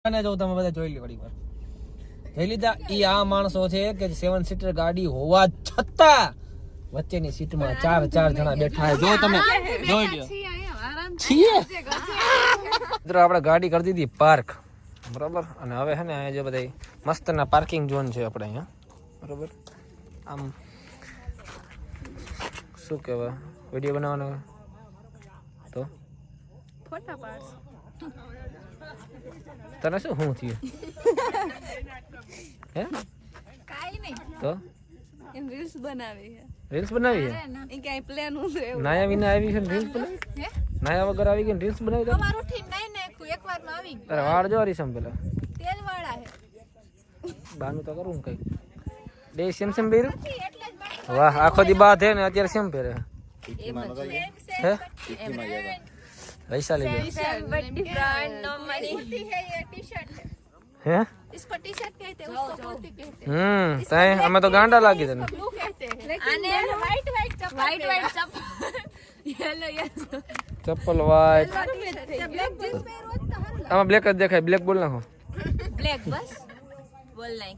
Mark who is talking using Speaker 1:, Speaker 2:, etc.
Speaker 1: અને જો તમે બધા જોઈ લો ઘડી વાર જોઈ લીધા ઈ આ માણસો છે કે 7 સીટર ગાડી હોવા છતાં વચ્ચેની સીટમાં 4 જણા બેઠા છે. જો તમે જોઈ લો છીએ મિત્રો આપણે ગાડી કરી દીધી પાર્ક બરોબર. અને હવે છે ને અહીંયા જે બધા મસ્ત ના પાર્કિંગ ઝોન છે આપણે અહીંયા બરોબર. આમ શું કહેવાય વિડીયો બનાવવાનો તો
Speaker 2: ફોટા પાડસ
Speaker 1: તને શું હું થયું હે
Speaker 2: કાઈ નહીં
Speaker 1: તો
Speaker 2: એમ રીલ્સ બનાવી છે
Speaker 1: રીલ્સ બનાવી છે
Speaker 2: એ કઈ પ્લાન ઉતરે એવું
Speaker 1: નાયા વિના આવી છે રીલ્સ બનાવી
Speaker 2: હે
Speaker 1: નાયા વગર આવી ગઈ રીલ્સ બનાવી તો
Speaker 2: તમારું ઠીક નહીં નાખ્યું એકવાર માં આવી
Speaker 1: તારે વાળ જો રીસમ પેલા
Speaker 2: તેલ વાળા હે
Speaker 1: બાનું તો કરું ને કઈ બે સેમ બેરું
Speaker 2: એટલે જ બાકી
Speaker 1: વાહ આખો દી બાદ હે ને અત્યારે સેમ પહેરે હે વૈશાલી લે
Speaker 2: बट डिफरेंट नो मनी है ये टी-शर्ट है
Speaker 1: હે
Speaker 2: इसको टी-शर्ट कहते हैं उसको कुर्ती कहते
Speaker 1: તાય અમે તો ગાંડા લાગી તને
Speaker 2: हैं ब्लू कहते हैं आने व्हाइट चप्पल येलो येलो
Speaker 1: ચપ્પલ વાઈટ
Speaker 2: ब्लैक जींस में रोज तो हर
Speaker 1: આમાં બ્લેક જ દેખાય બ્લેક બોલ નાખો
Speaker 2: ब्लैक बस बोल नहीं